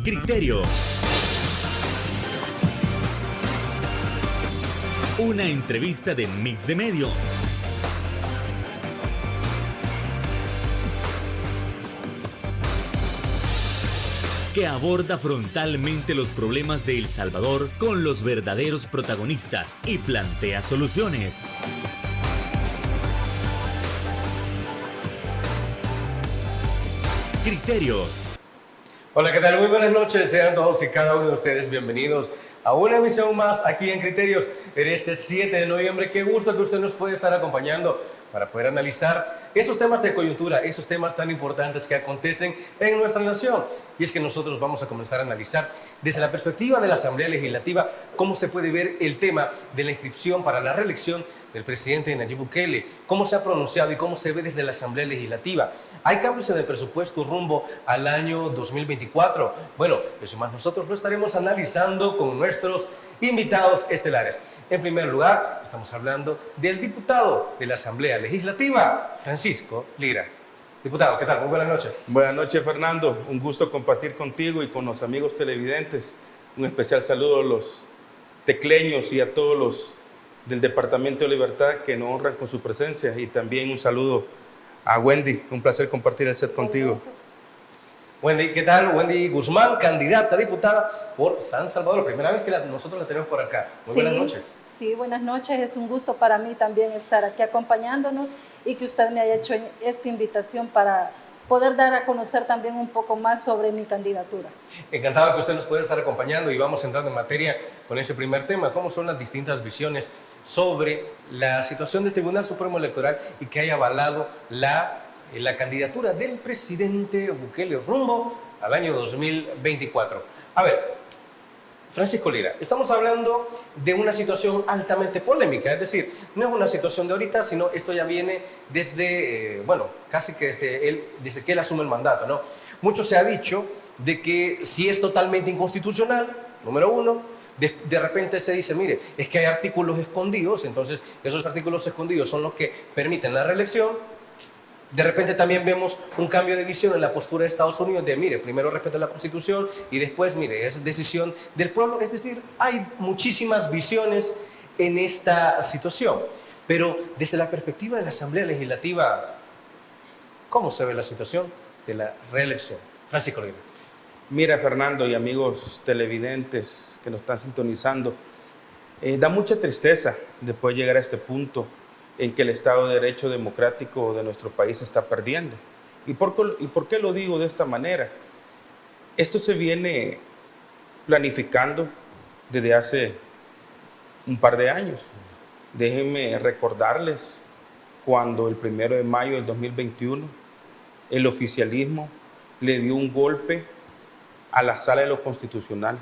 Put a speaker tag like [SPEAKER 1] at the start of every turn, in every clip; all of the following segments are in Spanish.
[SPEAKER 1] Criterios. Una entrevista de Mix de Medios. Que aborda frontalmente los problemas de El Salvador con los verdaderos protagonistas y plantea soluciones. Criterios.
[SPEAKER 2] Hola, ¿qué tal? Muy buenas noches. Sean todos y cada uno de ustedes bienvenidos a una emisión más aquí en Criterios en este 7 de noviembre. Qué gusto que usted nos puede estar acompañando para poder analizar esos temas de coyuntura, esos temas tan importantes que acontecen en nuestra nación. Y es que nosotros vamos a comenzar a analizar desde la perspectiva de la Asamblea Legislativa cómo se puede ver el tema de la inscripción para la reelección del presidente Nayib Bukele, cómo se ha pronunciado y cómo se ve desde la Asamblea Legislativa. ¿Hay cambios en el presupuesto rumbo al año 2024? Bueno, eso más nosotros lo estaremos analizando con nuestros invitados estelares. En primer lugar, estamos hablando del diputado de la Asamblea Legislativa, Francisco Lira. Diputado, ¿qué tal? Muy buenas noches.
[SPEAKER 3] Buenas noches, Fernando. Un gusto compartir contigo y con los amigos televidentes. Un especial saludo a los tecleños y a todos los del Departamento de Libertad que nos honran con su presencia, y también un saludo a Wendy. Un placer compartir el set contigo.
[SPEAKER 2] Wendy, ¿qué tal? Wendy Guzmán, candidata a diputada por San Salvador. Primera vez que nosotros la tenemos por acá. Muy buenas noches.
[SPEAKER 4] Sí, buenas noches. Es un gusto para mí también estar aquí acompañándonos y que usted me haya hecho esta invitación para poder dar a conocer también un poco más sobre mi candidatura.
[SPEAKER 2] Encantado que usted nos pueda estar acompañando, y vamos entrando en materia con ese primer tema. ¿Cómo son las distintas visiones sobre la situación del Tribunal Supremo Electoral y que haya avalado la candidatura del presidente Bukele rumbo al año 2024? A ver, Francisco Lira, estamos hablando de una situación altamente polémica, es decir, no es una situación de ahorita, sino esto ya viene desde, casi que desde que él asume el mandato, ¿no? Mucho se ha dicho de que si es totalmente inconstitucional, número uno. De repente se dice, mire, es que hay artículos escondidos, entonces esos artículos escondidos son los que permiten la reelección. De repente también vemos un cambio de visión en la postura de Estados Unidos de, mire, primero respeta la Constitución y después, mire, es decisión del pueblo. Es decir, hay muchísimas visiones en esta situación. Pero desde la perspectiva de la Asamblea Legislativa, ¿cómo se ve la situación de la reelección? Francisco Lira.
[SPEAKER 3] Mira, Fernando y amigos televidentes que nos están sintonizando, da mucha tristeza después de llegar a este punto en que el Estado de Derecho democrático de nuestro país se está perdiendo. ¿Y por qué lo digo de esta manera? Esto se viene planificando desde hace un par de años. Déjenme recordarles cuando el 1 de mayo del 2021 el oficialismo le dio un golpe a la Sala de lo Constitucional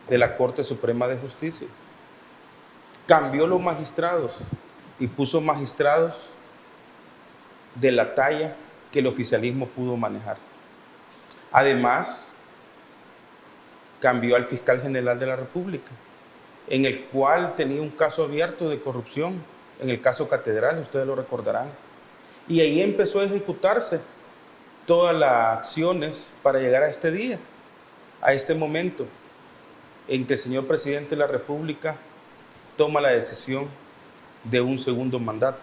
[SPEAKER 3] de la Corte Suprema de Justicia. Cambió los magistrados y puso magistrados de la talla que el oficialismo pudo manejar. Además, cambió al fiscal general de la República, en el cual tenía un caso abierto de corrupción, en el caso Catedral, ustedes lo recordarán. Y ahí empezó a ejecutarse todas las acciones para llegar a este día, a este momento en que el señor presidente de la República toma la decisión de un segundo mandato.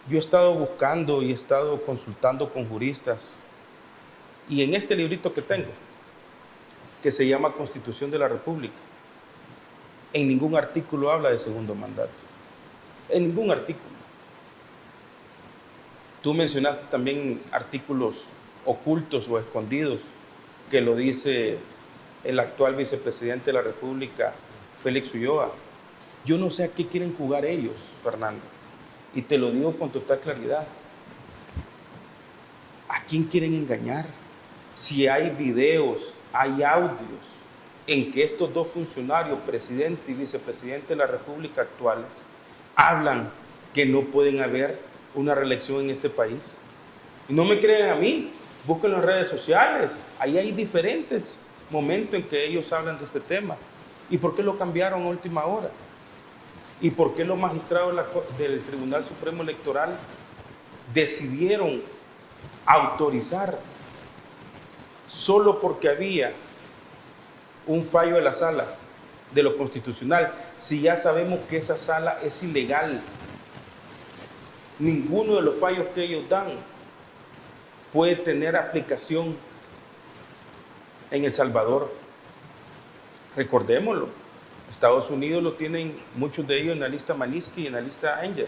[SPEAKER 3] Yo he estado buscando y he estado consultando con juristas, y en este librito que tengo, que se llama Constitución de la República, en ningún artículo habla de segundo mandato. En ningún artículo. Tú mencionaste también artículos ocultos o escondidos que lo dice el actual vicepresidente de la República, Félix Ulloa. Yo no sé a qué quieren jugar ellos, Fernando, y te lo digo con total claridad. ¿A quién quieren engañar? Si hay videos, hay audios en que estos dos funcionarios, presidente y vicepresidente de la República actuales, hablan que no pueden haber una reelección en este país. Y no me crean a mí, busquen las redes sociales, ahí hay diferentes momentos en que ellos hablan de este tema. ¿Y por qué lo cambiaron a última hora? ¿Y por qué los magistrados del Tribunal Supremo Electoral decidieron autorizar solo porque había un fallo de la sala de lo constitucional, si ya sabemos que esa sala es ilegal. Ninguno de los fallos que ellos dan puede tener aplicación en El Salvador. Recordémoslo, Estados Unidos lo tienen muchos de ellos en la lista Magnitsky y en la lista Angel.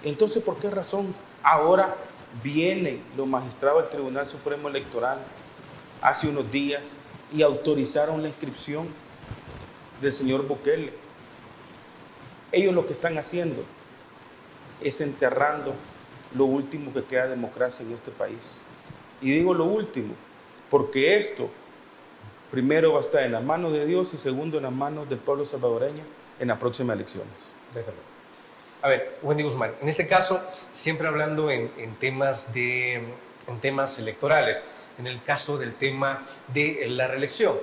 [SPEAKER 3] Entonces, ¿por qué razón ahora vienen los magistrados del Tribunal Supremo Electoral hace unos días y autorizaron la inscripción del señor Bukele? Ellos lo que están haciendo es enterrando lo último que queda de democracia en este país. Y digo lo último, porque esto, primero, va a estar en las manos de Dios y segundo, en las manos del pueblo salvadoreño en las próximas elecciones.
[SPEAKER 2] Desde luego. A ver, Wendy Guzmán, en este caso, siempre hablando en temas electorales, en el caso del tema de la reelección,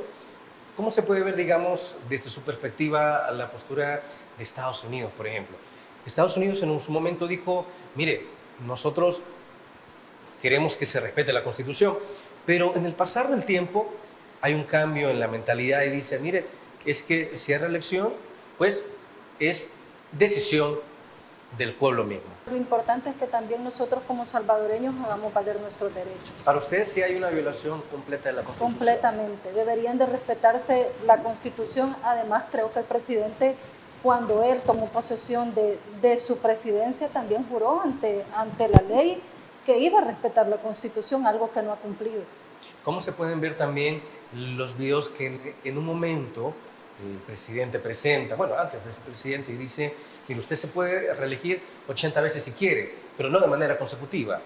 [SPEAKER 2] ¿cómo se puede ver, digamos, desde su perspectiva, la postura de Estados Unidos, por ejemplo? Estados Unidos en su momento dijo, mire, nosotros queremos que se respete la Constitución, pero en el pasar del tiempo hay un cambio en la mentalidad y dice, mire, es que si hay reelección, pues es decisión del pueblo mismo.
[SPEAKER 4] Lo importante es que también nosotros como salvadoreños hagamos valer nuestros derechos.
[SPEAKER 2] ¿Para usted sí hay una violación completa de la Constitución?
[SPEAKER 4] Completamente. Deberían de respetarse la Constitución. Además, creo que el presidente, cuando él tomó posesión de su presidencia, también juró ante la ley que iba a respetar la Constitución, algo que no ha cumplido.
[SPEAKER 2] ¿Cómo se pueden ver también los videos que en un momento el presidente presenta, bueno, antes de ser presidente, y dice, mire, usted se puede reelegir 80 veces si quiere, pero no de manera consecutiva?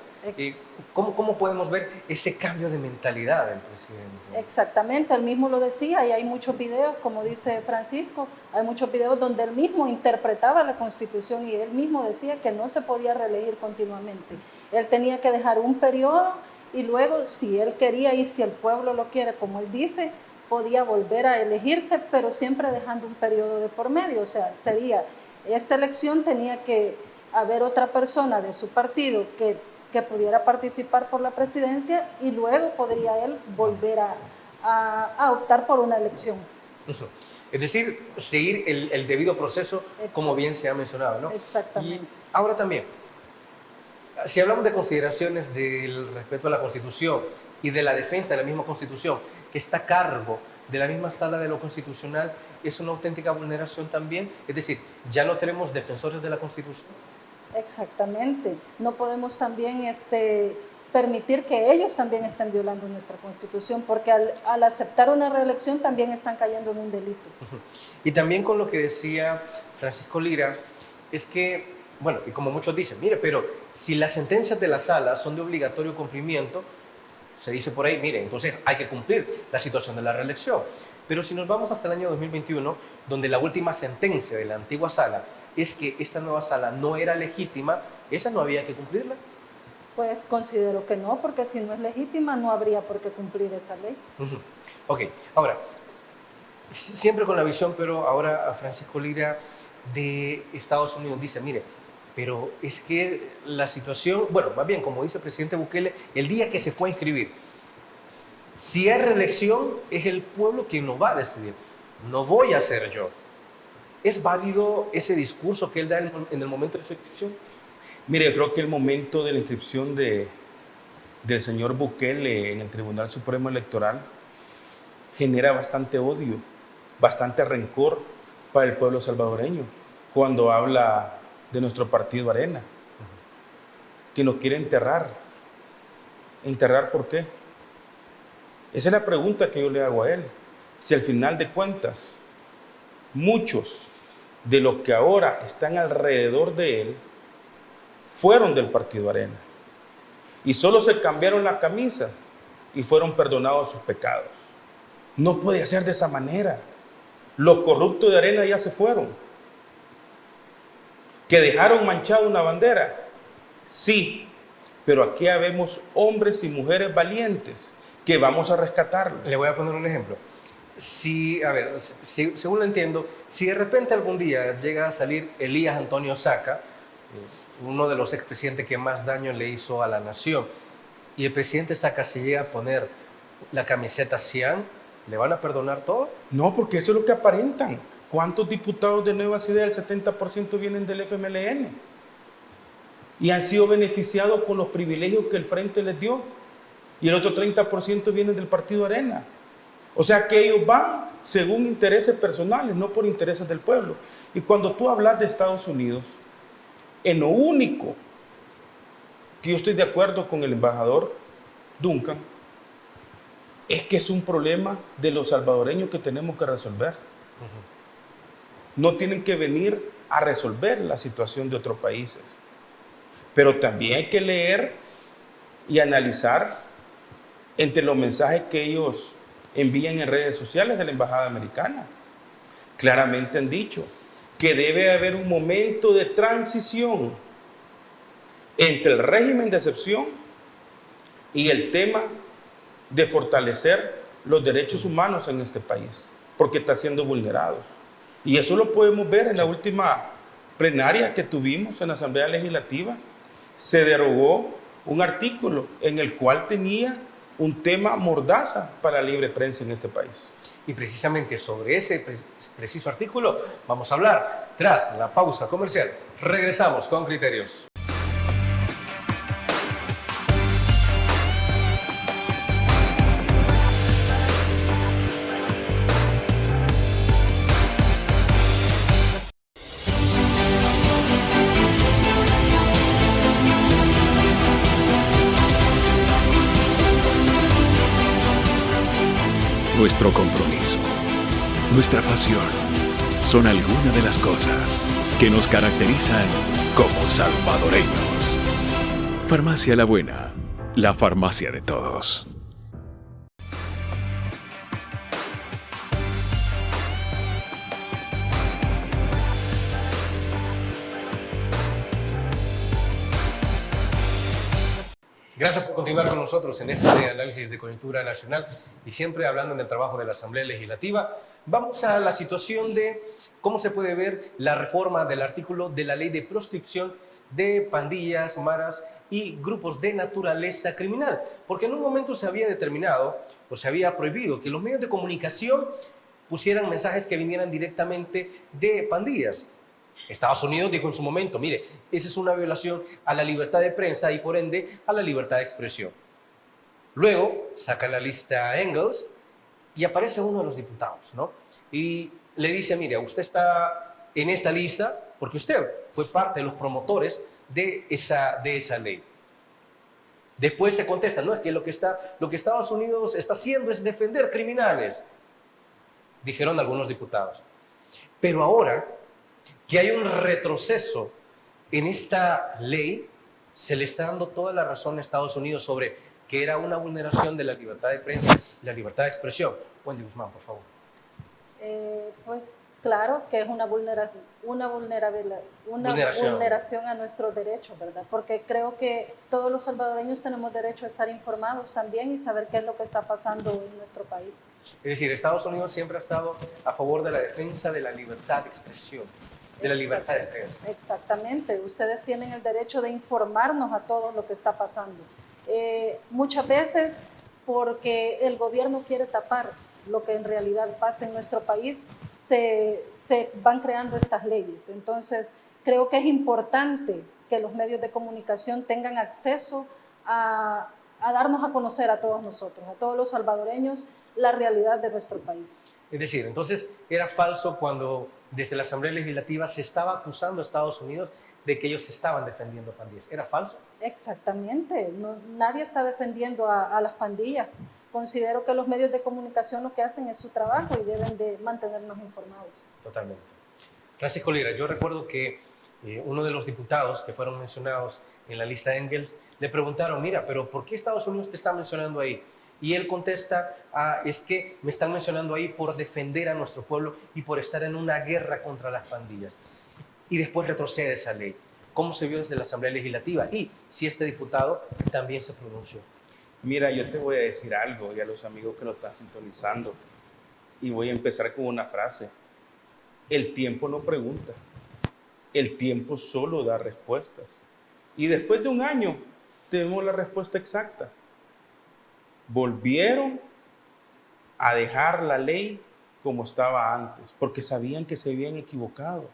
[SPEAKER 2] ¿Cómo podemos ver ese cambio de mentalidad del presidente?
[SPEAKER 4] Exactamente, él mismo lo decía, y hay muchos videos, como dice Francisco, hay muchos videos donde él mismo interpretaba la Constitución y él mismo decía que no se podía reelegir continuamente. Él tenía que dejar un periodo y luego, si él quería y si el pueblo lo quiere, como él dice, podía volver a elegirse, pero siempre dejando un periodo de por medio. O sea, esta elección tenía que haber otra persona de su partido que pudiera participar por la presidencia y luego podría él volver a optar por una elección.
[SPEAKER 2] Es decir, seguir el debido proceso, como bien se ha mencionado, ¿no?
[SPEAKER 4] Exactamente.
[SPEAKER 2] Y ahora también, si hablamos de consideraciones del respeto a la Constitución y de la defensa de la misma Constitución, que está a cargo de la misma Sala de lo Constitucional, es una auténtica vulneración también. Es decir, ya no tenemos defensores de la Constitución.
[SPEAKER 4] Exactamente. No podemos también permitir que ellos también estén violando nuestra Constitución, porque al aceptar una reelección también están cayendo en un delito.
[SPEAKER 2] Y también con lo que decía Francisco Lira, es que, bueno, y como muchos dicen, mire, pero si las sentencias de la Sala son de obligatorio cumplimiento, se dice por ahí, mire, entonces hay que cumplir la situación de la reelección. Pero si nos vamos hasta el año 2021, donde la última sentencia de la antigua Sala es que esta nueva Sala no era legítima, ¿esa no había que cumplirla?
[SPEAKER 4] Pues considero que no, porque si no es legítima no habría por qué cumplir esa ley.
[SPEAKER 2] Ok, ahora, siempre con la visión, pero ahora a Francisco Lira de Estados Unidos dice, mire, pero es que la situación, bueno, más bien, como dice el presidente Bukele, el día que se fue a inscribir, si hay reelección, es el pueblo quien lo va a decidir, no voy a ser yo. ¿Es válido ese discurso que él da en el momento de su inscripción?
[SPEAKER 3] Mire, yo creo que el momento de la inscripción del señor Bukele en el Tribunal Supremo Electoral genera bastante odio, bastante rencor para el pueblo salvadoreño, cuando habla de nuestro partido Arena, que nos quiere enterrar. ¿Enterrar por qué? Esa es la pregunta que yo le hago a él. Si al final de cuentas, muchos de los que ahora están alrededor de él fueron del partido Arena y solo se cambiaron la camisa y fueron perdonados sus pecados. No puede ser de esa manera. Los corruptos de Arena ya se fueron. ¿Que dejaron manchada una bandera? Sí, pero aquí habemos hombres y mujeres valientes que vamos a rescatarlo.
[SPEAKER 2] Le voy a poner un ejemplo. Según lo entiendo, si de repente algún día llega a salir Elías Antonio Saca, uno de los expresidentes que más daño le hizo a la nación, y el presidente Saca se llega a poner la camiseta Cian, ¿le van a perdonar todo?
[SPEAKER 3] No, porque eso es lo que aparentan. ¿Cuántos diputados de Nuevas Ideas, el 70% vienen del FMLN? Y han sido beneficiados con los privilegios que el Frente les dio. Y el otro 30% vienen del Partido Arena. O sea que ellos van según intereses personales, no por intereses del pueblo. Y cuando tú hablas de Estados Unidos, en lo único que yo estoy de acuerdo con el embajador Duncan, es que es un problema de los salvadoreños que tenemos que resolver. No tienen que venir a resolver la situación de otros países. Pero también hay que leer y analizar entre los mensajes que ellos envían en redes sociales de la Embajada Americana. Claramente han dicho que debe haber un momento de transición entre el régimen de excepción y el tema de fortalecer los derechos humanos en este país, porque está siendo vulnerados. Y eso lo podemos ver en la última plenaria que tuvimos en la Asamblea Legislativa. Se derogó un artículo en el cual tenía un tema mordaza para la libre prensa en este país.
[SPEAKER 2] Y precisamente sobre ese preciso artículo vamos a hablar tras la pausa comercial. Regresamos con Criterios.
[SPEAKER 5] Nuestro compromiso, nuestra pasión, son algunas de las cosas que nos caracterizan como salvadoreños. Farmacia La Buena, la farmacia de todos.
[SPEAKER 2] Gracias por continuar con nosotros en este análisis de coyuntura nacional y siempre hablando del trabajo de la Asamblea Legislativa. Vamos a la situación de cómo se puede ver la reforma del artículo de la ley de proscripción de pandillas, maras y grupos de naturaleza criminal. Porque en un momento se había determinado o se había prohibido que los medios de comunicación pusieran mensajes que vinieran directamente de pandillas. Estados Unidos dijo en su momento, mire, esa es una violación a la libertad de prensa y por ende a la libertad de expresión. Luego saca la lista Engels y aparece uno de los diputados, ¿no? Y le dice, mire, usted está en esta lista porque usted fue parte de los promotores de esa ley. Después se contesta, no, es que lo que Estados Unidos está haciendo es defender criminales, dijeron algunos diputados. Pero ahora que hay un retroceso en esta ley, se le está dando toda la razón a Estados Unidos sobre que era una vulneración de la libertad de prensa y la libertad de expresión. Wendy Guzmán, por favor.
[SPEAKER 4] Pues claro que es una vulneración a nuestros derechos, ¿verdad? Porque creo que todos los salvadoreños tenemos derecho a estar informados también y saber qué es lo que está pasando en nuestro país.
[SPEAKER 2] Es decir, Estados Unidos siempre ha estado a favor de la defensa de la libertad de expresión, de la libertad de prensa.
[SPEAKER 4] Exactamente, ustedes tienen el derecho de informarnos a todos lo que está pasando. Muchas veces porque el gobierno quiere tapar lo que en realidad pasa en nuestro país, se van creando estas leyes. Entonces, creo que es importante que los medios de comunicación tengan acceso a darnos a conocer a todos nosotros, a todos los salvadoreños, la realidad de nuestro país.
[SPEAKER 2] Es decir, entonces era falso cuando desde la Asamblea Legislativa se estaba acusando a Estados Unidos de que ellos estaban defendiendo pandillas. ¿Era falso?
[SPEAKER 4] Exactamente. Nadie está defendiendo a las pandillas. Considero que los medios de comunicación lo que hacen es su trabajo y deben de mantenernos informados.
[SPEAKER 2] Totalmente. Francisco Lira, yo recuerdo que uno de los diputados que fueron mencionados en la lista Engels le preguntaron, mira, pero ¿por qué Estados Unidos te está mencionando ahí? Y él contesta, es que me están mencionando ahí por defender a nuestro pueblo y por estar en una guerra contra las pandillas. Y después retrocede esa ley. ¿Cómo se vio desde la Asamblea Legislativa? Y si este diputado también se pronunció.
[SPEAKER 3] Mira, yo te voy a decir algo y a los amigos que nos están sintonizando. Y voy a empezar con una frase. El tiempo no pregunta. El tiempo solo da respuestas. Y después de un año tenemos la respuesta exacta. volvieron a dejar la ley como estaba antes, porque sabían que se habían equivocado.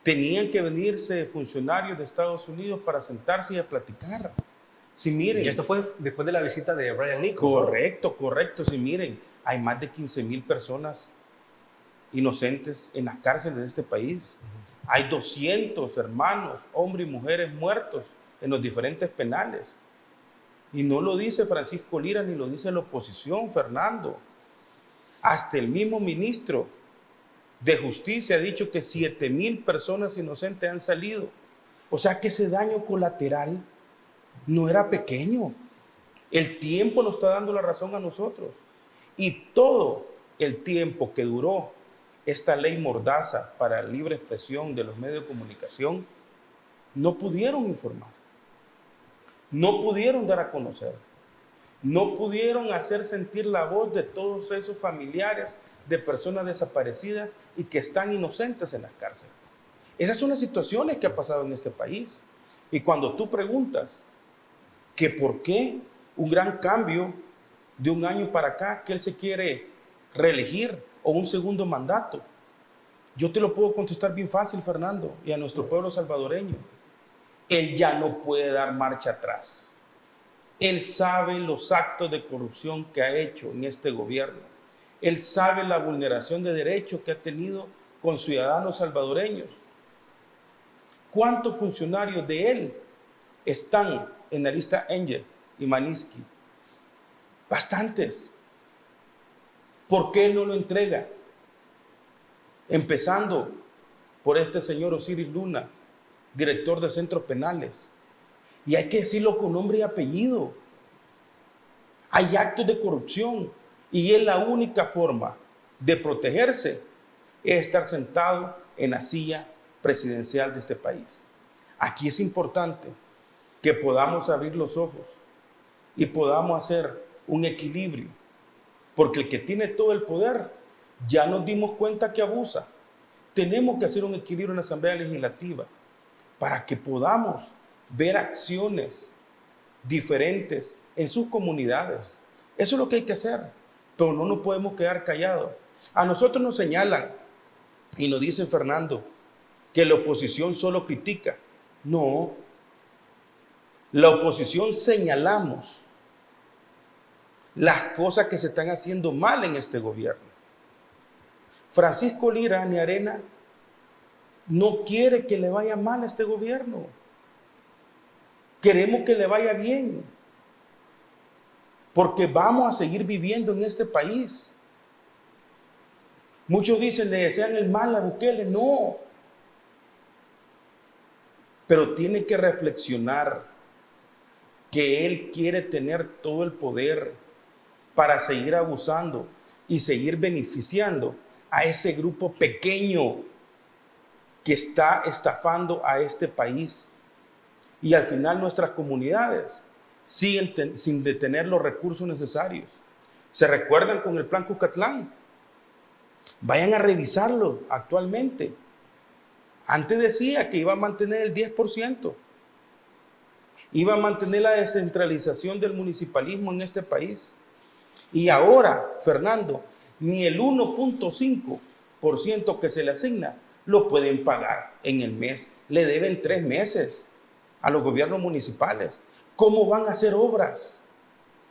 [SPEAKER 3] Tenían que venirse funcionarios de Estados Unidos para sentarse y a platicar. Si miren,
[SPEAKER 2] Y esto fue después de la visita de Brian Nichols.
[SPEAKER 3] correcto. Si miren, hay más de 15,000 personas inocentes en las cárceles de este país. Hay 200 hermanos, hombres y mujeres muertos en los diferentes penales. Y no lo dice Francisco Lira ni lo dice la oposición, Fernando. Hasta el mismo ministro de Justicia ha dicho que 7,000 personas inocentes han salido. O sea que ese daño colateral no era pequeño. El tiempo nos está dando la razón a nosotros. Y todo el tiempo que duró esta ley mordaza para la libre expresión de los medios de comunicación, no pudieron informar, no pudieron dar a conocer, no pudieron hacer sentir la voz de todos esos familiares de personas desaparecidas y que están inocentes en las cárceles. Esas son las situaciones que ha pasado en este país. Y cuando tú preguntas que por qué un gran cambio de un año para acá, que él se quiere reelegir o un segundo mandato, yo te lo puedo contestar bien fácil, Fernando, y a nuestro pueblo salvadoreño. Él ya no puede dar marcha atrás. Él sabe los actos de corrupción que ha hecho en este gobierno. Él sabe la vulneración de derechos que ha tenido con ciudadanos salvadoreños. ¿Cuántos funcionarios de él están en la lista Engel y Manisky? Bastantes. ¿Por qué él no lo entrega? Empezando por este señor Osiris Luna, director de centros penales. Y hay que decirlo con nombre y apellido. Hay actos de corrupción y es la única forma de protegerse es estar sentado en la silla presidencial de este país. Aquí es importante que podamos abrir los ojos y podamos hacer un equilibrio, porque el que tiene todo el poder ya nos dimos cuenta que abusa. Tenemos que hacer un equilibrio en la Asamblea Legislativa para que podamos ver acciones diferentes en sus comunidades. Eso es lo que hay que hacer, pero no nos podemos quedar callados. A nosotros nos señalan y nos dicen, Fernando, que la oposición solo critica. No, la oposición señalamos las cosas que se están haciendo mal en este gobierno. Francisco Lira ni Arena no quiere que le vaya mal a este gobierno. Queremos que le vaya bien, porque vamos a seguir viviendo en este país. Muchos dicen, le desean el mal a Bukele. No. Pero tiene que reflexionar que él quiere tener todo el poder para seguir abusando y seguir beneficiando a ese grupo pequeño que está estafando a este país. Y al final nuestras comunidades siguen sin tener los recursos necesarios. ¿Se recuerdan con el plan Cucatlán? Vayan a revisarlo actualmente. Antes decía que iba a mantener el 10%. Iba a mantener la descentralización del municipalismo en este país. Y ahora, Fernando, ni el 1.5% que se le asigna lo pueden pagar en el mes. Le deben 3 meses a los gobiernos municipales. ¿Cómo van a hacer obras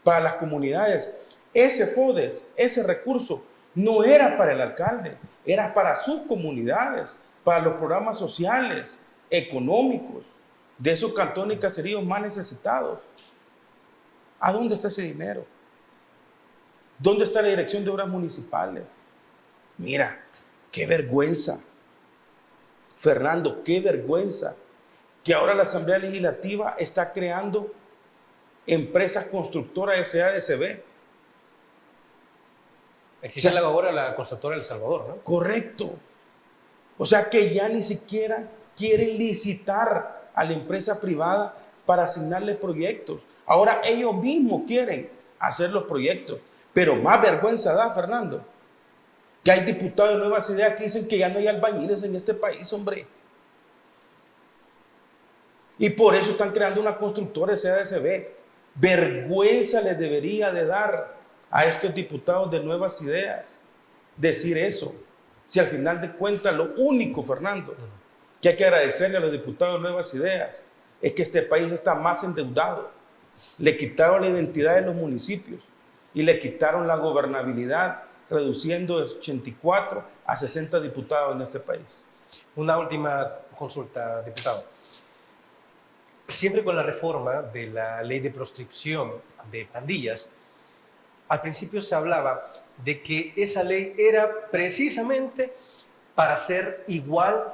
[SPEAKER 3] para las comunidades? Ese FODES, ese recurso, no era para el alcalde, era para sus comunidades, para los programas sociales, económicos, de esos cantones y caseríos más necesitados. ¿A dónde está ese dinero? ¿Dónde está la Dirección de Obras Municipales? Mira, qué vergüenza. Fernando, qué vergüenza que ahora la Asamblea Legislativa está creando empresas constructoras SADCB.
[SPEAKER 2] Existe ahora la constructora El Salvador, ¿no?
[SPEAKER 3] Correcto. O sea que ya ni siquiera quieren licitar a la empresa privada para asignarle proyectos. Ahora ellos mismos quieren hacer los proyectos. Pero más vergüenza da, Fernando, que hay diputados de Nuevas Ideas que dicen que ya no hay albañiles en este país, hombre. Y por eso están creando una constructora SADCB. Vergüenza les debería de dar a estos diputados de Nuevas Ideas decir eso. Si al final de cuentas lo único, Fernando, que hay que agradecerle a los diputados de Nuevas Ideas es que este país está más endeudado. Le quitaron la identidad de los municipios y le quitaron la gobernabilidad, reduciendo de 84 a 60 diputados en este país.
[SPEAKER 2] Una última consulta, diputado. Siempre con la reforma de la ley de proscripción de pandillas, al principio se hablaba de que esa ley era precisamente para ser igual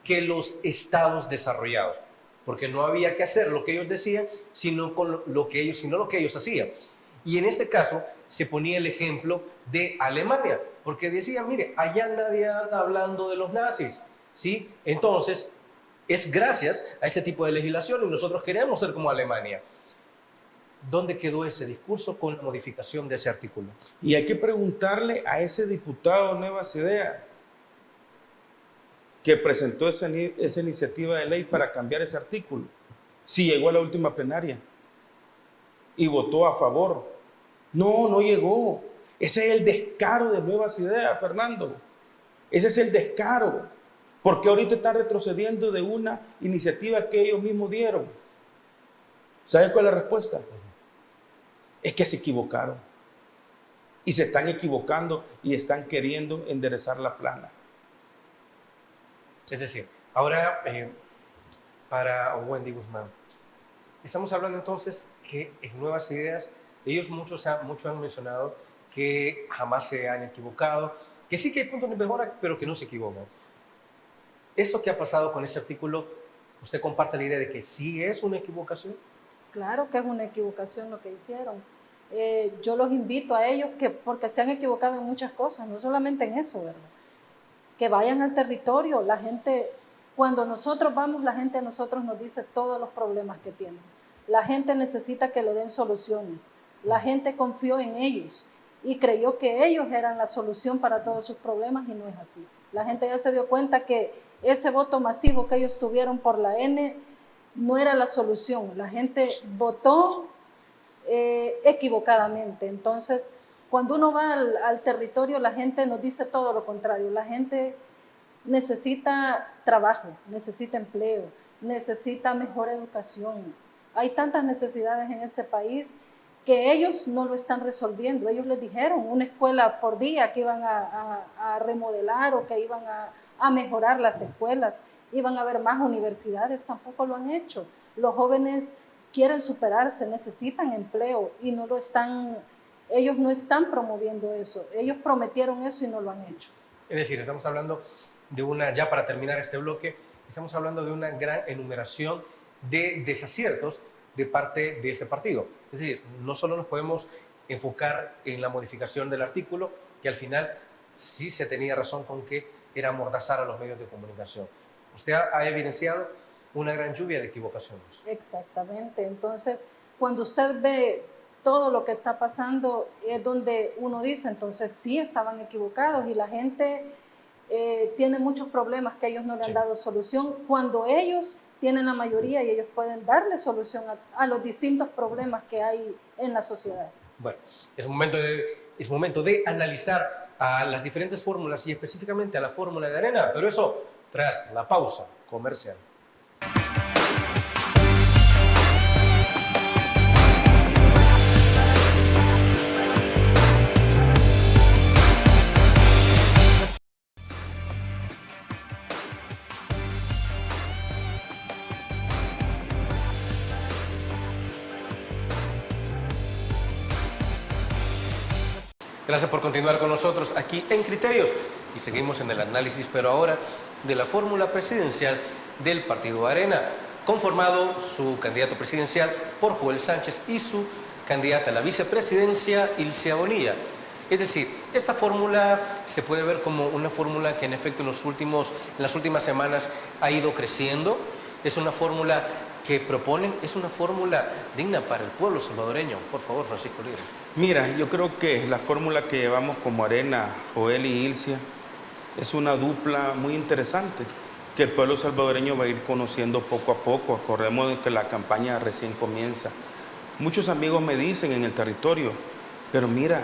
[SPEAKER 2] que los estados desarrollados, porque no había que hacer lo que ellos decían, sino lo que ellos hacían. Y en este caso se ponía el ejemplo de Alemania, porque decían, mire, allá nadie anda hablando de los nazis, ¿sí? Entonces, es gracias a este tipo de legislación y nosotros queremos ser como Alemania. ¿Dónde quedó ese discurso con la modificación de ese artículo?
[SPEAKER 3] Y hay que preguntarle a ese diputado de Nuevas Ideas que presentó esa iniciativa de ley para cambiar ese artículo, si llegó a la última plenaria y votó a favor. No, no llegó. Ese es el descaro de Nuevas Ideas, Fernando. Ese es el descaro. Porque ahorita están retrocediendo de una iniciativa que ellos mismos dieron. ¿Saben cuál es la respuesta? Es que se equivocaron. Y se están equivocando y están queriendo enderezar la plana.
[SPEAKER 2] Es decir, ahora para Wendy Guzmán, estamos hablando entonces que en Nuevas Ideas, ellos muchos han mencionado que jamás se han equivocado, que sí que hay puntos de mejora, pero que no se equivocan. ¿Eso que ha pasado con ese artículo, usted comparte la idea de que sí es una equivocación?
[SPEAKER 4] Claro que es una equivocación lo que hicieron. Yo los invito a ellos, porque se han equivocado en muchas cosas, no solamente en eso, ¿verdad? Que vayan al territorio. La gente, cuando nosotros vamos, la gente a nosotros nos dice todos los problemas que tienen. La gente necesita que le den soluciones. La gente confió en ellos y creyó que ellos eran la solución para todos sus problemas y no es así. La gente ya se dio cuenta que ese voto masivo que ellos tuvieron por la N no era la solución. La gente votó equivocadamente. Entonces, cuando uno va al territorio, la gente nos dice todo lo contrario. La gente necesita trabajo, necesita empleo, necesita mejor educación. Hay tantas necesidades en este país que ellos no lo están resolviendo. Ellos les dijeron una escuela por día que iban a remodelar o que iban a mejorar las escuelas, iban a haber más universidades, tampoco lo han hecho. Los jóvenes quieren superarse, necesitan empleo y no lo están. Ellos no están promoviendo eso. Ellos prometieron eso y no lo han hecho.
[SPEAKER 2] Es decir, estamos hablando de ya para terminar este bloque, estamos hablando de una gran enumeración de desaciertos de parte de este partido. Es decir, no solo nos podemos enfocar en la modificación del artículo, que al final sí se tenía razón con que era amordazar a los medios de comunicación. Usted ha evidenciado una gran lluvia de equivocaciones.
[SPEAKER 4] Exactamente. Entonces, cuando usted ve todo lo que está pasando, es donde uno dice, entonces sí estaban equivocados y la gente tiene muchos problemas que ellos no le han dado solución, cuando ellos tienen la mayoría y ellos pueden darle solución a los distintos problemas que hay en la sociedad.
[SPEAKER 2] Bueno, es momento de analizar a las diferentes fórmulas y específicamente a la fórmula de arena, pero eso tras la pausa comercial. Gracias por continuar con nosotros aquí en Criterios y seguimos en el análisis, pero ahora de la fórmula presidencial del Partido Arena, conformado su candidato presidencial por Joel Sánchez y su candidata a la vicepresidencia Ilcia Bonilla. Es decir, esta fórmula se puede ver como una fórmula que en efecto en las últimas semanas ha ido creciendo. Es una fórmula que proponen, es una fórmula digna para el pueblo salvadoreño. Por favor, Francisco Libre.
[SPEAKER 3] Mira, yo creo que la fórmula que llevamos como Arena, Joel y Ilcia, es una dupla muy interesante que el pueblo salvadoreño va a ir conociendo poco a poco. Acordemos de que la campaña recién comienza. Muchos amigos me dicen en el territorio, pero mira,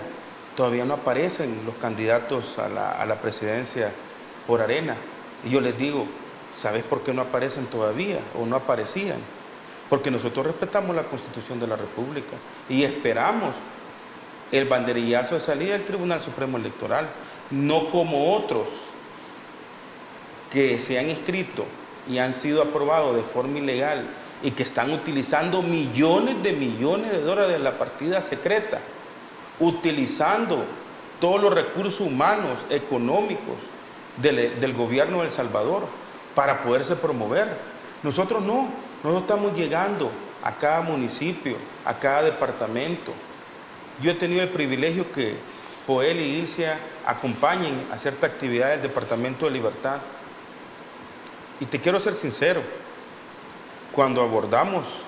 [SPEAKER 3] todavía no aparecen los candidatos a la presidencia por Arena. Y yo les digo, ¿sabes por qué no aparecen todavía o no aparecían? Porque nosotros respetamos la Constitución de la República y esperamos el banderillazo de salida del Tribunal Supremo Electoral, no como otros que se han inscrito y han sido aprobados de forma ilegal y que están utilizando millones de dólares de la partida secreta, utilizando todos los recursos humanos, económicos del gobierno de El Salvador para poderse promover. Nosotros no, nosotros estamos llegando a cada municipio, a cada departamento. Yo he tenido el privilegio que Joel y Ilcia acompañen a cierta actividad del Departamento de Libertad. Y te quiero ser sincero, cuando abordamos,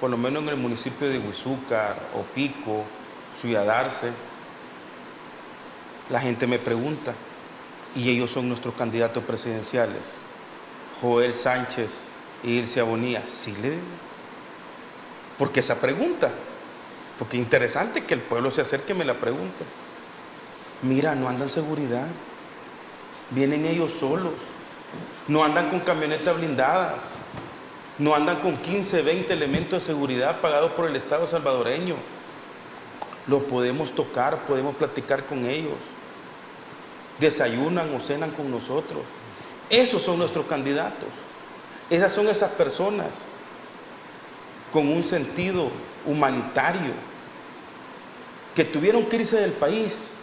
[SPEAKER 3] por lo menos en el municipio de Huizúcar, Opico, Ciudad Arce, la gente me pregunta, y ellos son nuestros candidatos presidenciales, Joel Sánchez y Ilcia Bonilla. ¿Sí le digo? Porque esa pregunta, porque es interesante que el pueblo se acerque y me la pregunte. Mira, no andan seguridad, vienen ellos solos, no andan con camionetas blindadas, no andan con 15, 20 elementos de seguridad pagados por el Estado salvadoreño. Los podemos tocar, podemos platicar con ellos. Desayunan o cenan con nosotros. Esos son nuestros candidatos. Esas son esas personas con un sentido humanitario que tuvieron que irse del país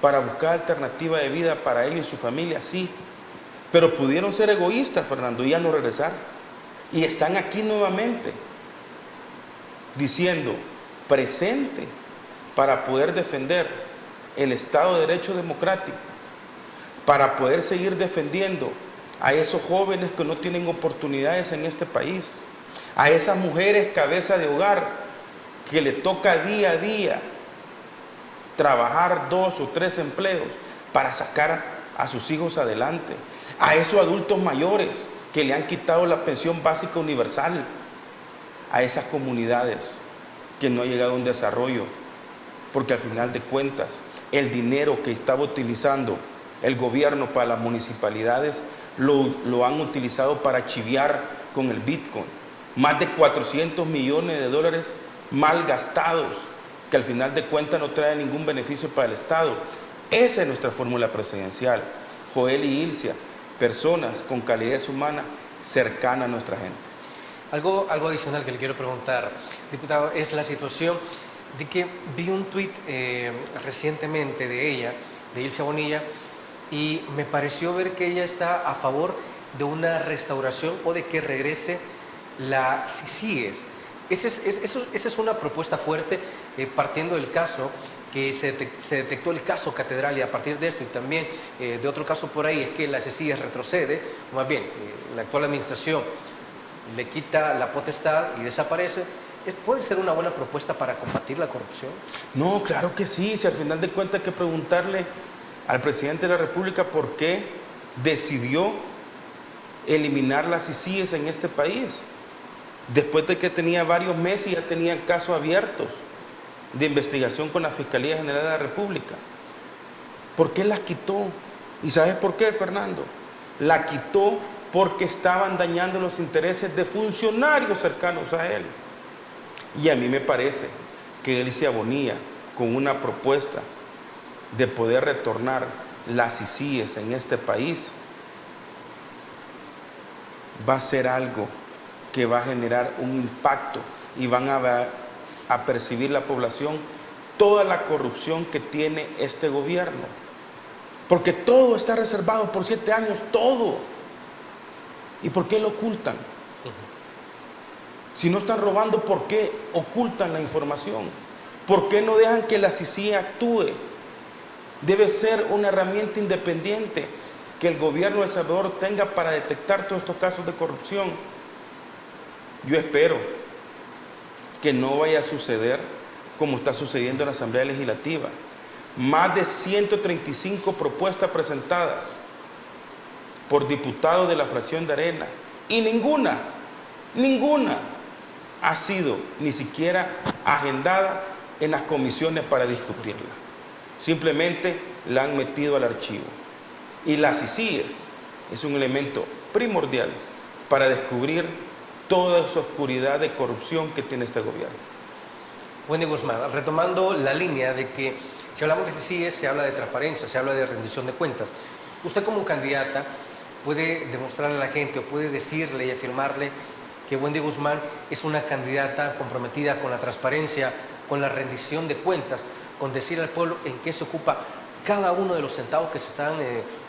[SPEAKER 3] para buscar alternativa de vida para él y su familia, sí, pero pudieron ser egoístas, Fernando, y ya no regresar. Y están aquí nuevamente diciendo presente para poder defender el Estado de Derecho democrático, para poder seguir defendiendo a esos jóvenes que no tienen oportunidades en este país, a esas mujeres cabeza de hogar que le toca día a día trabajar 2 o 3 empleos para sacar a sus hijos adelante, a esos adultos mayores que le han quitado la pensión básica universal, a esas comunidades que no ha llegado a un desarrollo, porque al final de cuentas el dinero que estaba utilizando el gobierno para las municipalidades lo han utilizado para chiviar con el Bitcoin. Más de 400 millones de dólares mal gastados, que al final de cuentas no trae ningún beneficio para el Estado. Esa es nuestra fórmula presidencial. Joel y Ilcia, personas con calidez humana cercana a nuestra gente.
[SPEAKER 2] Algo adicional que le quiero preguntar, diputado, es la situación de que vi un tuit recientemente de ella, de Ilcia Bonilla, y me pareció ver que ella está a favor de una restauración o de que regrese la CICIES. Esa es una propuesta fuerte, partiendo del caso que se detectó el caso Catedral, y a partir de esto y también de otro caso por ahí es que la CICIES retrocede, o más bien la actual administración le quita la potestad y desaparece. ¿Puede ser una buena propuesta para combatir la corrupción?
[SPEAKER 3] No, claro que sí. Si al final de cuentas hay que preguntarle al presidente de la República por qué decidió eliminar las CICIES en este país, después de que tenía varios meses y ya tenía casos abiertos de investigación con la Fiscalía General de la República. ¿Por qué las quitó? ¿Y sabes por qué, Fernando? La quitó porque estaban dañando los intereses de funcionarios cercanos a él. Y a mí me parece que Ilcia Bonilla, con una propuesta de poder retornar las CICIES en este país, va a ser algo que va a generar un impacto y van a percibir la población toda la corrupción que tiene este gobierno. Porque todo está reservado por 7 años, todo. ¿Y por qué lo ocultan? Si no están robando, ¿por qué ocultan la información? ¿Por qué no dejan que la CICIE actúe? Debe ser una herramienta independiente que el gobierno de El Salvador tenga para detectar todos estos casos de corrupción. Yo espero que no vaya a suceder como está sucediendo en la Asamblea Legislativa. Más de 135 propuestas presentadas por diputados de la fracción de Arena y ninguna ha sido ni siquiera agendada en las comisiones para discutirla. Simplemente la han metido al archivo. Y las ICIES es un elemento primordial para descubrir toda esa oscuridad de corrupción que tiene este gobierno.
[SPEAKER 2] Wendy Guzmán, retomando la línea de que si hablamos de CICIES, se habla de transparencia, se habla de rendición de cuentas. Usted como candidata puede demostrarle a la gente o puede decirle y afirmarle que Wendy Guzmán es una candidata comprometida con la transparencia, con la rendición de cuentas, con decir al pueblo en qué se ocupa cada uno de los centavos que se están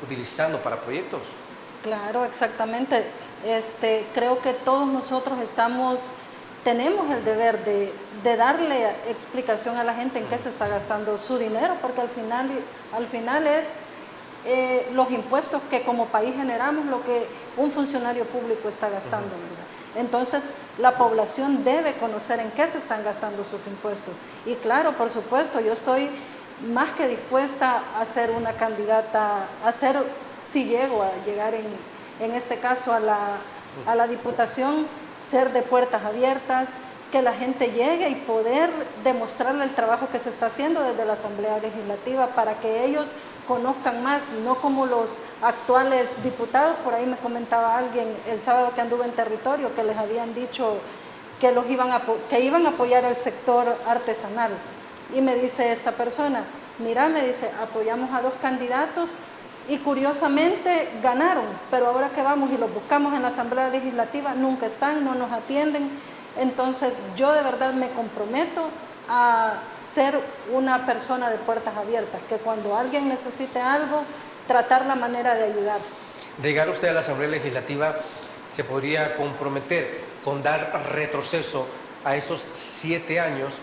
[SPEAKER 2] utilizando para proyectos.
[SPEAKER 4] Claro, exactamente. Creo que todos nosotros tenemos el deber de darle explicación a la gente en qué se está gastando su dinero, porque al final es los impuestos que como país generamos lo que un funcionario público está gastando, ¿verdad? Entonces, la población debe conocer en qué se están gastando sus impuestos. Y claro, por supuesto, yo estoy más que dispuesta a ser una candidata, si llego a llegar en este caso a la diputación, ser de puertas abiertas, que la gente llegue y poder demostrarle el trabajo que se está haciendo desde la Asamblea Legislativa para que ellos conozcan más, no como los actuales diputados. Por ahí me comentaba alguien el sábado que anduve en territorio que les habían dicho que iban a apoyar el sector artesanal. Y me dice esta persona, mira, me dice, apoyamos a 2 candidatos y curiosamente ganaron, pero ahora que vamos y los buscamos en la Asamblea Legislativa, nunca están, no nos atienden. Entonces, yo de verdad me comprometo a ser una persona de puertas abiertas, que cuando alguien necesite algo, tratar la manera de ayudar.
[SPEAKER 2] De llegar usted a la Asamblea Legislativa, ¿se podría comprometer con dar retroceso a esos 7 años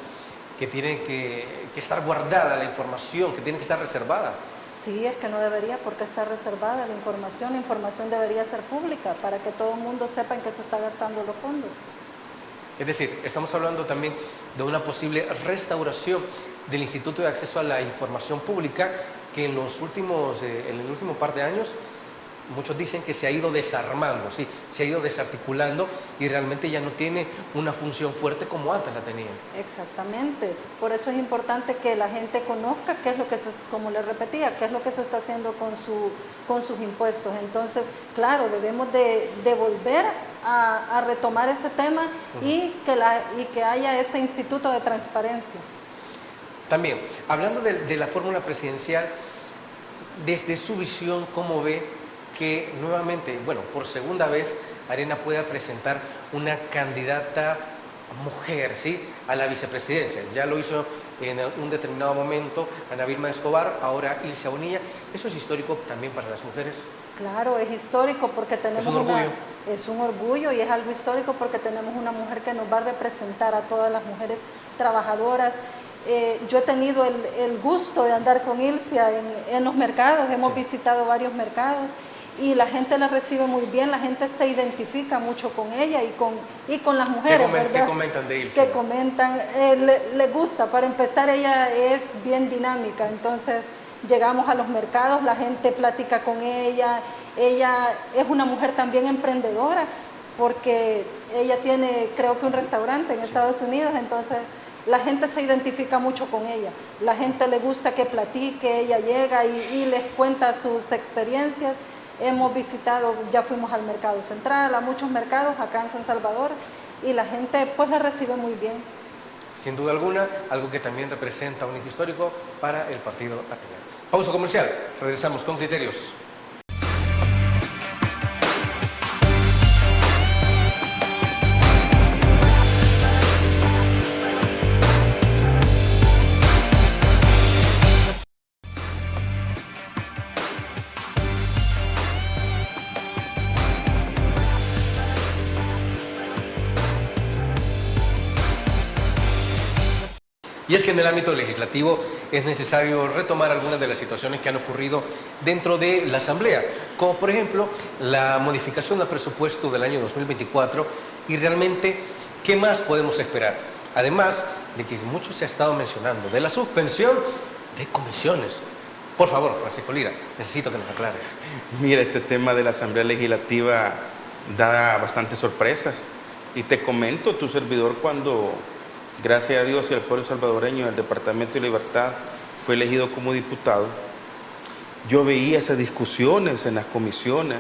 [SPEAKER 2] que tiene que estar guardada la información, que tiene que estar reservada?
[SPEAKER 4] Sí, es que no debería porque está reservada la información debería ser pública para que todo el mundo sepa en qué se está gastando los fondos.
[SPEAKER 2] Es decir, estamos hablando también de una posible restauración del Instituto de Acceso a la Información Pública que en el último par de años muchos dicen que se ha ido desarmando, ¿sí? Se ha ido desarticulando y realmente ya no tiene una función fuerte como antes la tenía.
[SPEAKER 4] Exactamente, por eso es importante que la gente conozca qué es lo que como le repetía, qué es lo que se está haciendo con sus impuestos. Entonces, claro, debemos de volver a retomar ese tema y que haya ese instituto de transparencia.
[SPEAKER 2] También, hablando de la fórmula presidencial, desde su visión, ¿cómo ve que nuevamente, bueno, por segunda vez, Arena pueda presentar una candidata mujer, ¿sí?, a la vicepresidencia? Ya lo hizo en un determinado momento Ana Vilma Escobar, ahora Ilse Bonilla. ¿Eso es histórico también para las mujeres?
[SPEAKER 4] Claro, es histórico porque tenemos
[SPEAKER 2] es un
[SPEAKER 4] orgullo y es algo histórico porque tenemos una mujer que nos va a representar a todas las mujeres trabajadoras. Yo he tenido el gusto de andar con Ilse en los mercados, hemos visitado varios mercados y la gente la recibe muy bien, la gente se identifica mucho con ella y con las mujeres.
[SPEAKER 2] ¿Qué comentan de Ilse?
[SPEAKER 4] Que comentan, le gusta, para empezar ella es bien dinámica, entonces llegamos a los mercados, la gente platica con ella es una mujer también emprendedora porque ella tiene creo que un restaurante en Estados Unidos, entonces la gente se identifica mucho con ella, la gente le gusta que platique, ella llega y les cuenta sus experiencias. Hemos visitado, ya fuimos al Mercado Central, a muchos mercados acá en San Salvador y la gente pues la recibe muy bien.
[SPEAKER 2] Sin duda alguna, algo que también representa un hito histórico para el partido Arena. Pausa comercial, regresamos con criterios. Y es que en el ámbito legislativo es necesario retomar algunas de las situaciones que han ocurrido dentro de la Asamblea, como por ejemplo la modificación del presupuesto del año 2024 y realmente qué más podemos esperar. Además de que mucho se ha estado mencionando de la suspensión de comisiones. Por favor, Francisco Lira, necesito que nos aclare.
[SPEAKER 3] Mira, este tema de la Asamblea Legislativa da bastantes sorpresas. Y te comento, tu servidor cuando gracias a Dios y al pueblo salvadoreño del Departamento de Libertad, fue elegido como diputado, yo veía esas discusiones en las comisiones.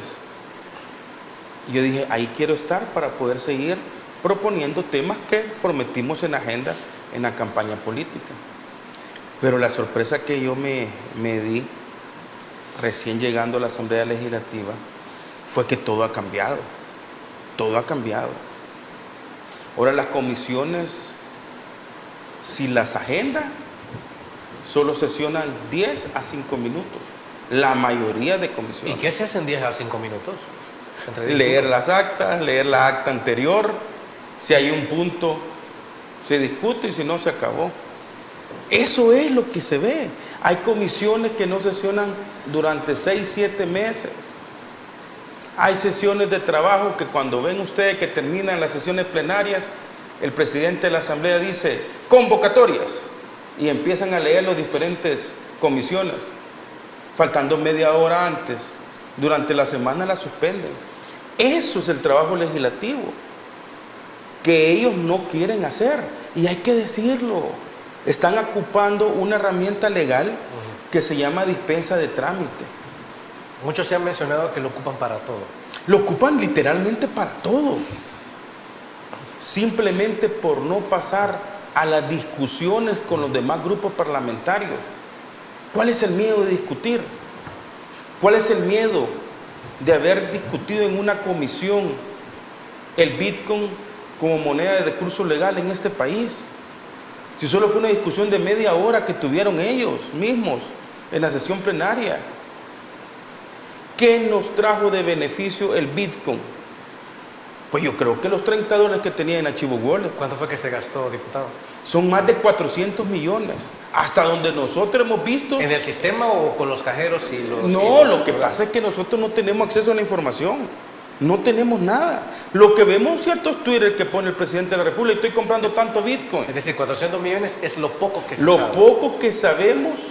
[SPEAKER 3] Y yo dije, ahí quiero estar para poder seguir proponiendo temas que prometimos en agenda en la campaña política. Pero la sorpresa que yo me di recién llegando a la Asamblea Legislativa fue que todo ha cambiado. Todo ha cambiado. Ahora las comisiones, si las agendas, solo sesionan 10 a 5 minutos. La mayoría de comisiones.
[SPEAKER 2] ¿Y qué se hacen 10 a 5 minutos? Entre 10 y
[SPEAKER 3] Leer
[SPEAKER 2] 5.
[SPEAKER 3] las actas, leer la acta anterior. Si hay un punto, se discute y si no, se acabó. Eso es lo que se ve. Hay comisiones que no sesionan durante 6, 7 meses. Hay sesiones de trabajo que cuando ven ustedes que terminan las sesiones plenarias, el presidente de la Asamblea dice, convocatorias, y empiezan a leer las diferentes comisiones. Faltando media hora antes, durante la semana la suspenden. Eso es el trabajo legislativo, que ellos no quieren hacer, y hay que decirlo. Están ocupando una herramienta legal que se llama dispensa de trámite.
[SPEAKER 2] Muchos se han mencionado que lo ocupan para todo.
[SPEAKER 3] Lo ocupan literalmente para todo. Simplemente por no pasar a las discusiones con los demás grupos parlamentarios. ¿Cuál es el miedo de discutir? ¿Cuál es el miedo de haber discutido en una comisión el Bitcoin como moneda de recurso legal en este país? Si solo fue una discusión de media hora que tuvieron ellos mismos en la sesión plenaria. ¿Qué nos trajo de beneficio el Bitcoin? Pues yo creo que los $30 que tenía en Archivo Wallet.
[SPEAKER 2] ¿Cuánto fue que se gastó, diputado?
[SPEAKER 3] Son más de 400 millones. Hasta donde nosotros hemos visto.
[SPEAKER 2] ¿En el sistema o con los cajeros y los...?
[SPEAKER 3] No, lo que pasa es que nosotros no tenemos acceso a la información. No tenemos nada. Lo que vemos ciertos Twitter que pone el presidente de la República, estoy comprando tanto Bitcoin.
[SPEAKER 2] Es decir, 400 millones es lo poco que se
[SPEAKER 3] Lo
[SPEAKER 2] sabe.
[SPEAKER 3] poco que sabemos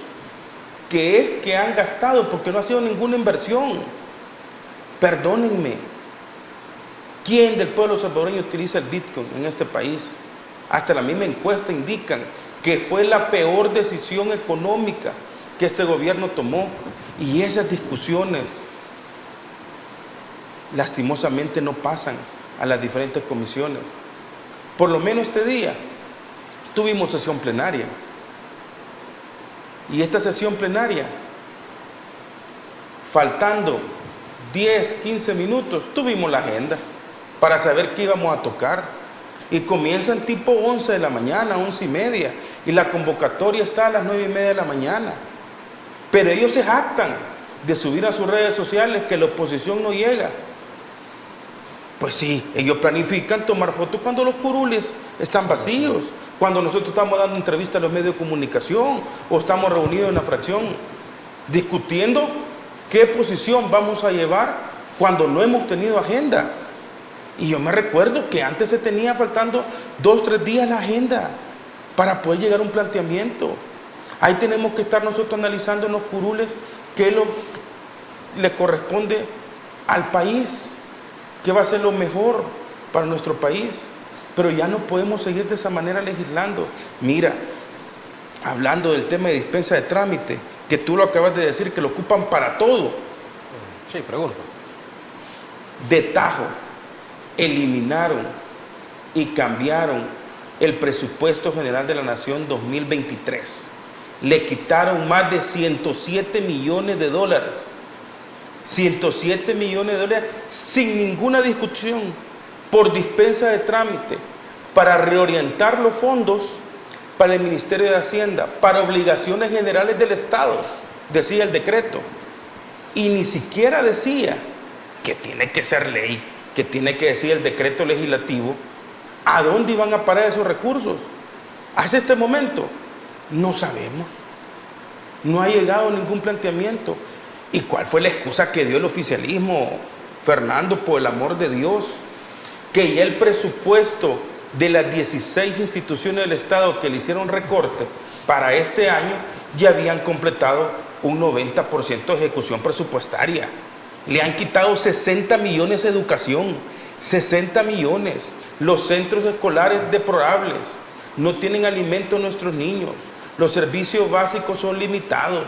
[SPEAKER 3] que es que han gastado, porque no ha sido ninguna inversión. Perdónenme. ¿Quién del pueblo salvadoreño utiliza el Bitcoin en este país? Hasta la misma encuesta indican que fue la peor decisión económica que este gobierno tomó. Y esas discusiones lastimosamente no pasan a las diferentes comisiones. Por lo menos este día tuvimos sesión plenaria. Y esta sesión plenaria, faltando 10, 15 minutos, tuvimos la agenda para saber qué íbamos a tocar. Y comienzan tipo 11 de la mañana, 11:30, y la convocatoria está a las 9:30 de la mañana. Pero ellos se jactan de subir a sus redes sociales que la oposición no llega. Pues sí, ellos planifican tomar fotos cuando los curules están vacíos, cuando nosotros estamos dando entrevistas a los medios de comunicación o estamos reunidos en la fracción discutiendo qué posición vamos a llevar cuando no hemos tenido agenda. Y yo me recuerdo que antes se tenía faltando 2, 3 días la agenda para poder llegar a un planteamiento. Ahí tenemos que estar nosotros analizando en los curules qué le corresponde al país, qué va a ser lo mejor para nuestro país. Pero ya no podemos seguir de esa manera legislando. Mira, hablando del tema de dispensa de trámite, que tú lo acabas de decir, que lo ocupan para todo.
[SPEAKER 2] Sí, pregunto.
[SPEAKER 3] De tajo, eliminaron y cambiaron el presupuesto general de la Nación 2023. Le quitaron más de 107 millones de dólares. 107 millones de dólares sin ninguna discusión, por dispensa de trámite, para reorientar los fondos para el Ministerio de Hacienda, para obligaciones generales del Estado, decía el decreto. Y ni siquiera decía que tiene que ser ley, que tiene que decir el decreto legislativo, ¿a dónde iban a parar esos recursos? Hasta este momento no sabemos. No ha llegado ningún planteamiento. ¿Y cuál fue la excusa que dio el oficialismo, Fernando, por el amor de Dios? Que ya el presupuesto de las 16 instituciones del Estado que le hicieron recorte para este año ya habían completado un 90% de ejecución presupuestaria. Le han quitado 60 millones a educación, 60 millones, los centros escolares deplorables, No tienen alimento nuestros niños. Los servicios básicos son limitados.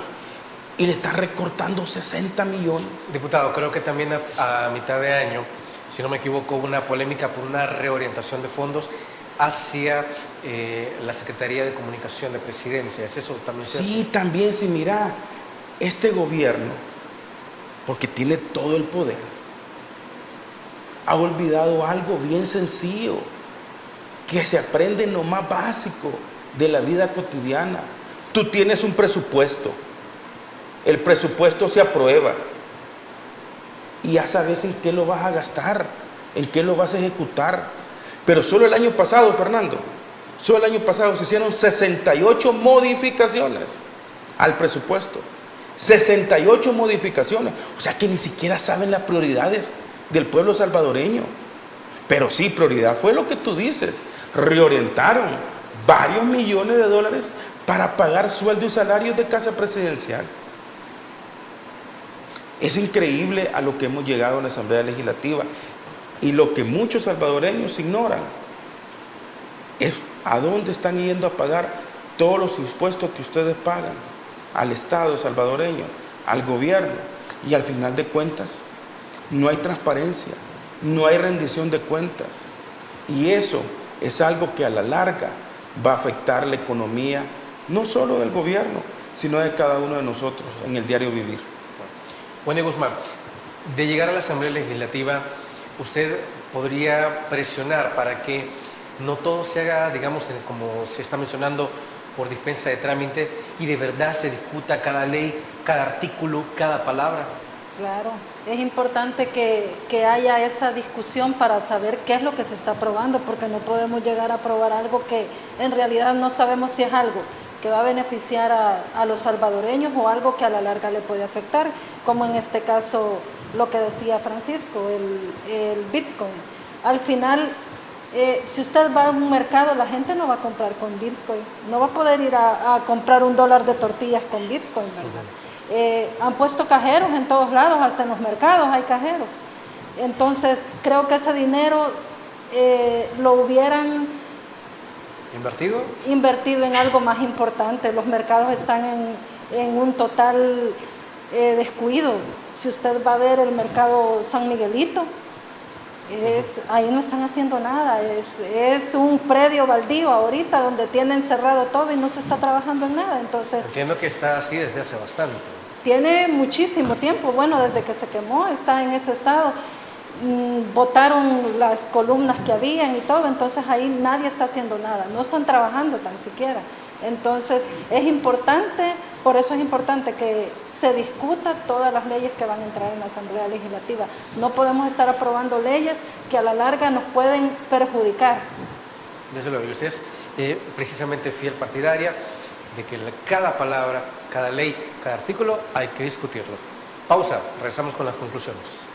[SPEAKER 3] Y le están recortando 60 millones.
[SPEAKER 2] Diputado, creo que también a mitad de año, si no me equivoco, hubo una polémica por una reorientación de fondos hacia la Secretaría de Comunicación de Presidencia. ¿Es eso también cierto?
[SPEAKER 3] Sí, también, sí, mira, este gobierno, porque tiene todo el poder, ha olvidado algo bien sencillo, que se aprende en lo más básico de la vida cotidiana. Tú tienes un presupuesto, el presupuesto se aprueba y ya sabes en qué lo vas a gastar, en qué lo vas a ejecutar. Pero solo el año pasado, Fernando, solo el año pasado se hicieron 68 modificaciones al presupuesto. 68 modificaciones. O sea que ni siquiera saben las prioridades del pueblo salvadoreño. Pero sí, prioridad fue lo que tú dices. Reorientaron varios millones de dólares para pagar sueldos y salarios de casa presidencial. Es increíble a lo que hemos llegado en la Asamblea Legislativa. Y lo que muchos salvadoreños ignoran es a dónde están yendo a pagar todos los impuestos que ustedes pagan al Estado salvadoreño, al gobierno. Y al final de cuentas, no hay transparencia, no hay rendición de cuentas. Y eso es algo que a la larga va a afectar la economía, no solo del gobierno, sino de cada uno de nosotros en el diario vivir.
[SPEAKER 2] Wendy Guzmán, de llegar a la Asamblea Legislativa, ¿usted podría presionar para que no todo se haga, digamos, como se está mencionando, por dispensa de trámite y de verdad se discuta cada ley, cada artículo, cada palabra?
[SPEAKER 4] Claro, es importante que haya esa discusión para saber qué es lo que se está aprobando, porque no podemos llegar a aprobar algo que en realidad no sabemos si es algo que va a beneficiar a los salvadoreños o algo que a la larga le puede afectar, como en este caso lo que decía Francisco, el Bitcoin. Al final, si usted va a un mercado, la gente no va a comprar con Bitcoin, no va a poder ir a comprar $1 de tortillas con Bitcoin, ¿verdad? Han puesto cajeros en todos lados, hasta en los mercados hay cajeros. Entonces, creo que ese dinero lo hubieran invertido en algo más importante. Los mercados están en un total descuido. Si usted va a ver el mercado San Miguelito, ahí no están haciendo nada, es un predio baldío ahorita donde tienen cerrado todo y no se está trabajando en nada. Entonces,
[SPEAKER 2] entiendo que está así desde hace bastante.
[SPEAKER 4] Tiene muchísimo tiempo, bueno, desde que se quemó está en ese estado. Botaron las columnas que habían y todo, entonces ahí nadie está haciendo nada, no están trabajando tan siquiera. Entonces es importante, por eso es importante que se discuta todas las leyes que van a entrar en la Asamblea Legislativa. No podemos estar aprobando leyes que a la larga nos pueden perjudicar.
[SPEAKER 2] Desde luego, y usted es precisamente fiel partidaria de que cada palabra, cada ley, cada artículo hay que discutirlo. Pausa, regresamos con las conclusiones.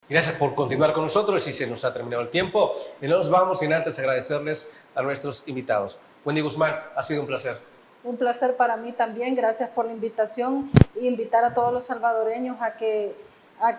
[SPEAKER 2] Gracias por continuar con nosotros y se nos ha terminado el tiempo. Y no nos vamos sin antes agradecerles a nuestros invitados. Wendy Guzmán, ha sido un placer.
[SPEAKER 4] Un placer para mí también. Gracias por la invitación e invitar a todos los salvadoreños a que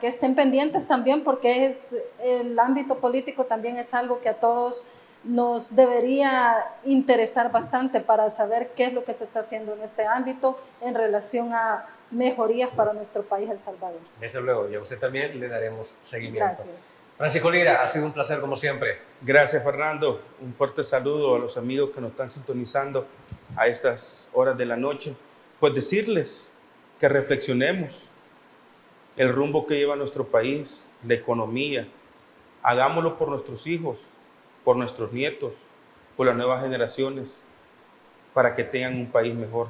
[SPEAKER 4] estén pendientes también, porque el ámbito político también es algo que a todos nos debería interesar bastante para saber qué es lo que se está haciendo en este ámbito en relación a mejorías para nuestro país, El Salvador.
[SPEAKER 2] Desde luego, y a usted también le daremos seguimiento.
[SPEAKER 4] Gracias.
[SPEAKER 2] Francisco Lira, ha sido un placer como siempre.
[SPEAKER 3] Gracias, Fernando. Un fuerte saludo a los amigos que nos están sintonizando a estas horas de la noche. Pues decirles que reflexionemos el rumbo que lleva nuestro país, la economía. Hagámoslo por nuestros hijos, por nuestros nietos, por las nuevas generaciones, para que tengan un país mejor.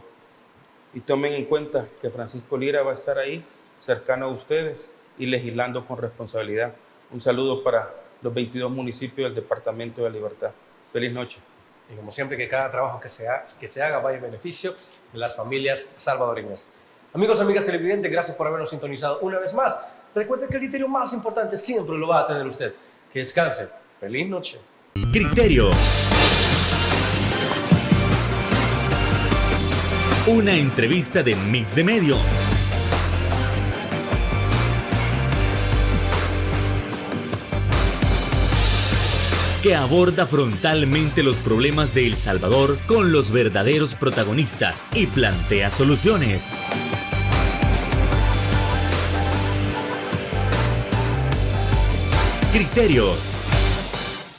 [SPEAKER 3] Y tomen en cuenta que Francisco Lira va a estar ahí, cercano a ustedes y legislando con responsabilidad. Un saludo para los 22 municipios del Departamento de la Libertad. Feliz noche.
[SPEAKER 2] Y como siempre, que cada trabajo que se haga vaya en beneficio de las familias salvadoreñas. Amigos, amigas televidentes, gracias por habernos sintonizado una vez más. Recuerde que el criterio más importante siempre lo va a tener usted. Que descanse. Feliz noche.
[SPEAKER 1] Criterio. Una entrevista de Mix de Medios. Que aborda frontalmente los problemas de El Salvador con los verdaderos protagonistas y plantea soluciones. Criterios.